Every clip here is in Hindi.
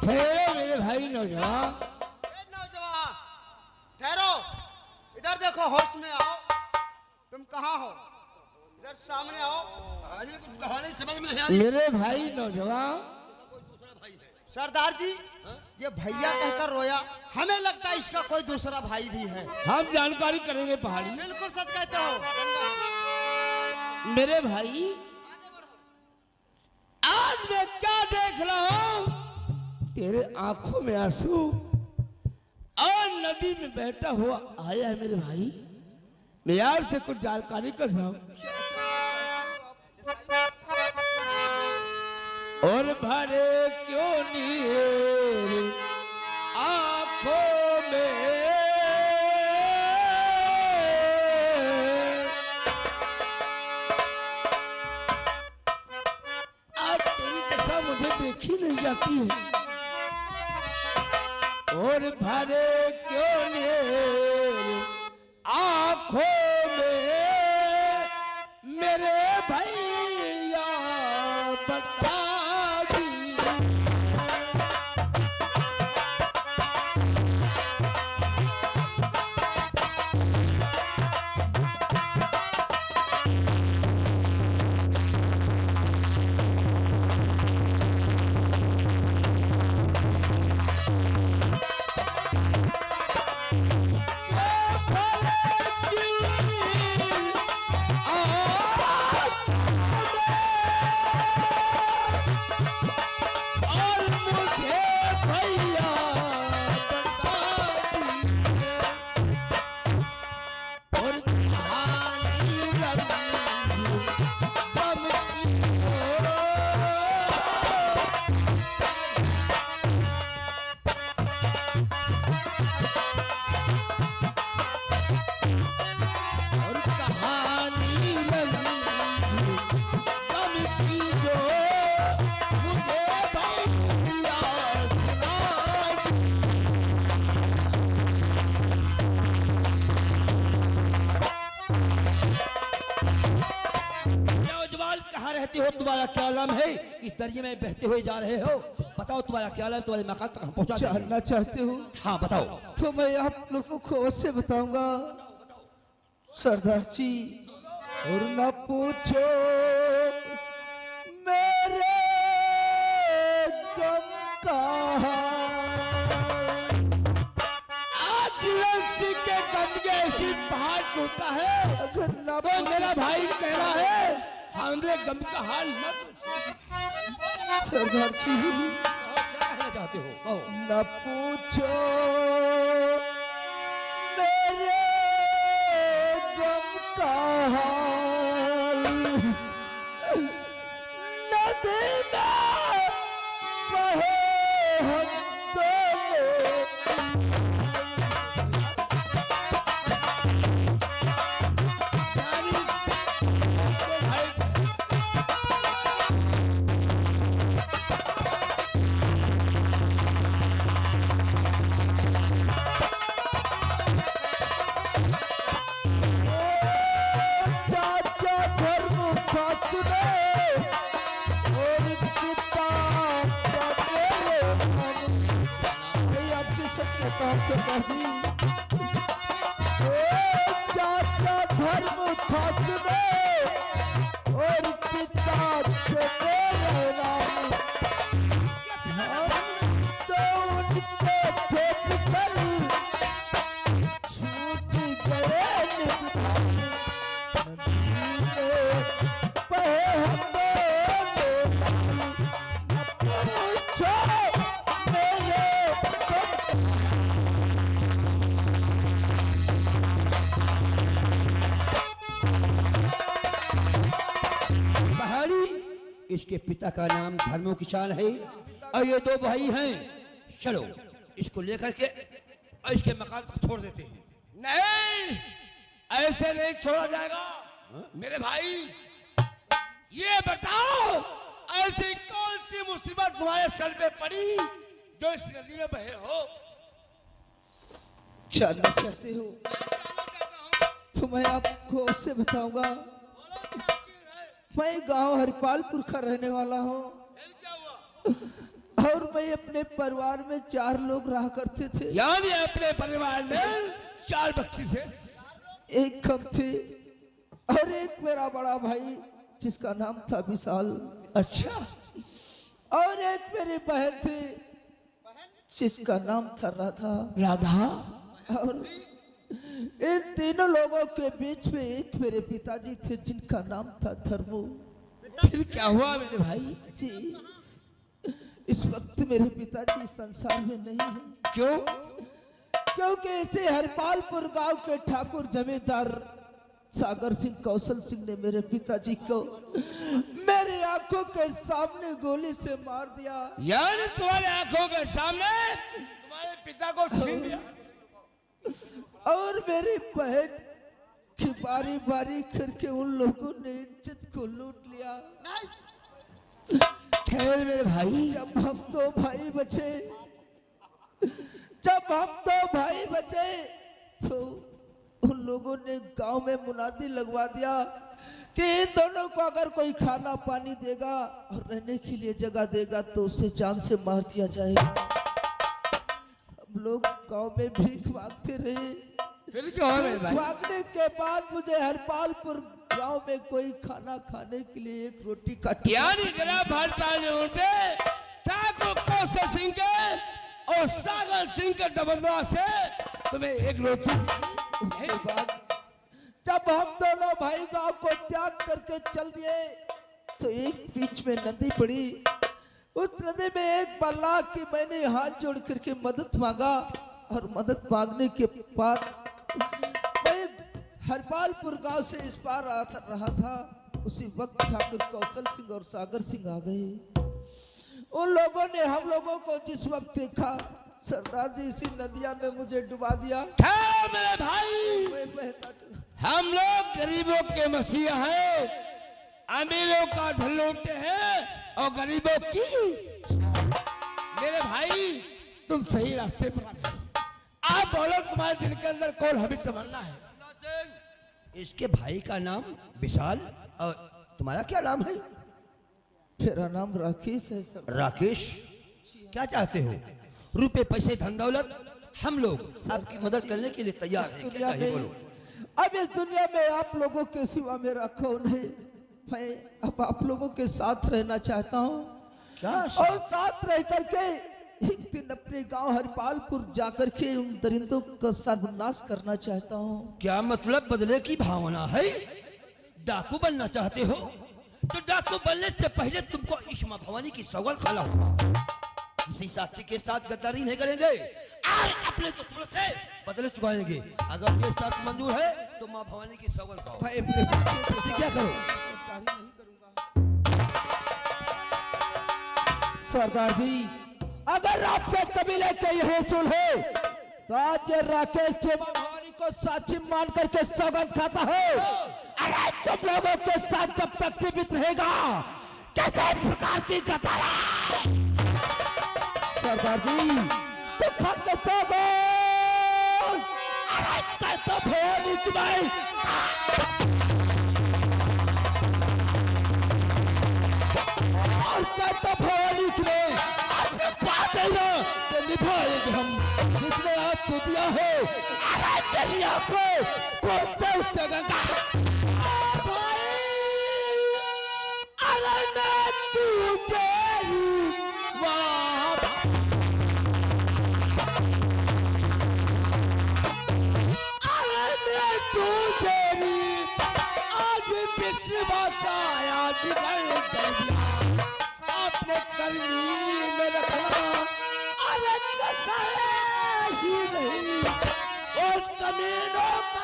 ठहरो मेरे भाई नौजवान। नौजवान ठहरो, इधर देखो, होश में आओ। तुम कहाँ हो? इधर सामने आओ। कुछ कहानी समझ में नहीं आ रही। मेरे भाई नौजवान, कोई दूसरा भाई है सरदार जी। ये भैया कहकर रोया, हमें लगता है इसका कोई दूसरा भाई भी है। हम जानकारी करेंगे पहाड़ी। बिल्कुल सच कहते हो मेरे भाई, आज मैं क्या देख रहा हूं? तेरे आंखों में आंसू और नदी में बहता हुआ आया है मेरे भाई। मैं आपसे कुछ जानकारी कर रहा हूं। और भरे क्यों नीर आंखों में, आज तेरी दशा मुझे देखी नहीं जाती है। और भरे क्यों नीर आंखों में मेरे भैया बता। हो, तुम्हारा क्या नाम है? इस दरिया में बहते हुए जा रहे हो, बताओ तुम्हारा क्या नाम? तुम्हारे मकान तक हम पहुंचा जानना चाहते हो? हाँ बताओ। तो मैं आप लोगों को अवश्य बताऊंगा सरदार जी। और ना पूछो मेरे गम का, आज रस्सी के गम के ऐसी पहाड़ टूटा है। अगर ना तो मेरा भाई कह रहा है हमरे गम का हाल न पूछो। सरदार जी क्या कहना चाहते हो? न पूछो मेरे गम का हाल, नदी में बहे हम दोनों। सरदार जी चाचा धर्म था चुने और पिता जो मेरे नाम, तो उनके थे पितर छूट गए निज धाम। नदी में बहे हम दोनों, न पूछो मेरे इसके पिता का नाम धर्मो किसान है और ये दो भाई हैं। चलो इसको लेकर के और इसके मकान तक छोड़ देते हैं। नहीं, ऐसे नहीं छोड़ा जाएगा। मेरे भाई ये बताओ, ऐसी कौन सी मुसीबत तुम्हारे सर पे पड़ी जो इस नदी में बहे हो? जानना चाहते हो तो मैं आपको उससे बताऊंगा। मैं गांव हरिपालपुर का रहने वाला हूँ। और मैं अपने परिवार में 4 लोग रहा करते थे। यानी अपने परिवार में 4 व्यक्ति थे। एक हम थे और एक मेरा बड़ा भाई जिसका नाम था विशाल। अच्छा। और एक मेरी बहन थी जिसका नाम था राधा। राधा। और इन तीनों लोगों के बीच में एक मेरे पिताजी थे जिनका नाम था धर्मो। फिर क्या हुआ मेरे भाई? जी, इस वक्त मेरे पिताजी संसार में नहीं है। क्यों? क्योंकि इसे हरपालपुर गांव के ठाकुर जमींदार सागर सिंह कौशल सिंह ने मेरे पिताजी को मेरी आंखों के सामने गोली से मार दिया। यानी तुम्हारे आंखों के सामने तुम्हारे पिता को छीन लिया। और मेरी बहन की बारी बारी करके उन लोगों ने इज्जत को लूट लिया। ठहर मेरे भाई। जब हम 2 भाई बचे तो उन लोगों ने गांव में मुनादी लगवा दिया कि इन दोनों को अगर कोई खाना पानी देगा और रहने के लिए जगह देगा तो उसे जान से मार दिया जाएगा। हम लोग गांव में भीख मांगते रहे। फिर क्या हुआ मेरे भाई? मांगने के बाद मुझे हरपालपुर गांव में कोई खाना खाने के लिए एक रोटी का यानी जनाब हरपाल उठे ठाकुर कौशल सिंह के और सागर सिंह के दबदबा से तुम्हें एक रोटी। उसके बाद जब हम दोनों भाई गांव को त्याग करके चल दिए तो एक बीच में नदी पड़ी। उस नदी में एक बल्ला की मैंने हाथ जोड़ करके मदद मांगा और मदद मांगने के बाद मैं हरपालपुर गांव से इस पार आ रहा था। उसी वक्त ठाकुर कौशल सिंह और सागर सिंह आ गए। उन लोगों ने हम लोगों को जिस वक्त देखा सरदार जी इसी नदिया में मुझे डुबा दिया। मेरे भाई, मैं बहता चला। हम लोग गरीबों के मसीहा हैं, अमीरों का धन लूटते हैं और गरीबों की। मेरे भाई तुम सही रास्ते पर आ गए। आप बोलो तुम्हारे दिल के अंदर कौन हमें तमन्ना है? इसके भाई का नाम विशाल और तुम्हारा क्या नाम है? मेरा नाम राकेश है सर। राकेश, क्या चाहते हो? रुपए पैसे धन दौलत हम लोग आपकी मदद करने के लिए तैयार हैं। क्या चाहिए बोलो? अब इस दुनिया में आप लोगों के सिवा मेरा कौन है? मैं अब आप लोगों के साथ रहना चाहता हूँ क्या और साथ रह करके एक दिन अपने गांव हरपालपुर जाकर के उन दरिंदों का सर्वनाश करना चाहता हूँ। क्या मतलब बदले की भावना है? डाकू बनना चाहते हो? तो डाकू बनने से पहले तुमको इस मां भवानी की सौगंध खाना होगा। किसी साथी के साथ गद्दारी नहीं करेंगे और अपने दुश्मनों से बदले चुकाएंगे। अगर ये शर्त मंजूर है तो मां भवानी की सौगंध खाओ। भाई अपने साथियों के प्रतिज्ञा साथ करो। गद्दारी नहीं करूंगा। सरदार जी, अगर आपके कबीले के यही सुन है तो आज ये राकेश जी मां भवानी को साक्षी मान करके सौगंध खाता है। अरे तुम लोगों के साथ जब तक जीवित रहेगा कैसे प्रकार की गद्दारी। सरदार जी तो खत सौगंध। अरे कहता भवानी की भाई और कहता भवानी की भाई आपने बात है ना तो निभाएंगे हम। जिसने आज तो दिया है अरे मेरी आंखों पहुंचे उस जगह का अरे मैं तुझे वहां अरे मैं तुझे आज विश्वास आया जिगर कर दिया आपने करनी में रखना। अरे कैसा ही नहीं उस कमीनों का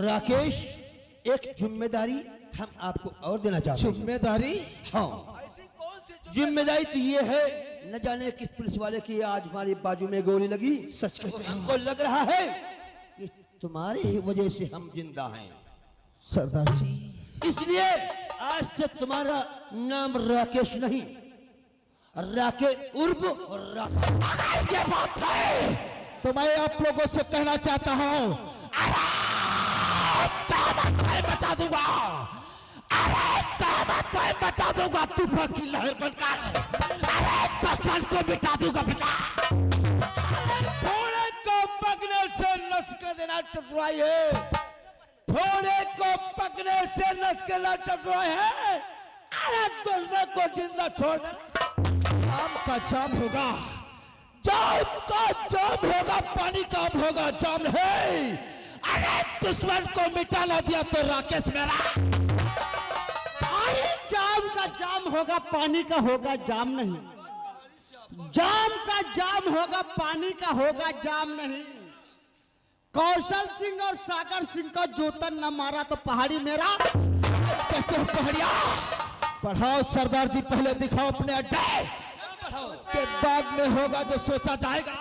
राकेश, एक जिम्मेदारी हम आपको और देना चाहते हैं। जिम्मेदारी? हाँ, ऐसी कौन सी जिम्मेदारी तो ये है, न जाने किस पुलिस वाले की आज हमारी बाजू में गोली लगी। सच कहते हैं। हमको लग रहा है कि तुम्हारी ही वजह से हम जिंदा हैं। सरदार जी, इसलिए आज से तुम्हारा नाम राकेश नहीं, राके उर्फ राका। ये बात है तो मैं आप लोगों से कहना चाहता हूं, मैं बचा दूंगा, मैं बचा दूंगा तूफान की लहर बनकर, दुश्मन को मिटा दूंगा बेटा। थोड़े को पकने से नष्ट कर देना चतुराई है, थोड़े को पकने से नष्ट करना चतुराई है। अरे दुश्मन को जिंदा छोड़ देना। जाम का जाम होगा, जाम का जाम होगा, पानी का होगा जाम है। अरे दुश्मन को मिटा ना दिया तो राकेश मेरा। अरे जाम का जाम होगा, पानी का होगा जाम नहीं। जाम का जाम होगा, पानी का होगा जाम नहीं। कौशल सिंह और सागर सिंह का जोतन न मारा तो पहाड़ी मेरा। कहते हो पहाड़िया, बढ़ाओ सरदार जी, पहले दिखाओ अपने अड्डे, के बाद में होगा जो सोचा जाएगा।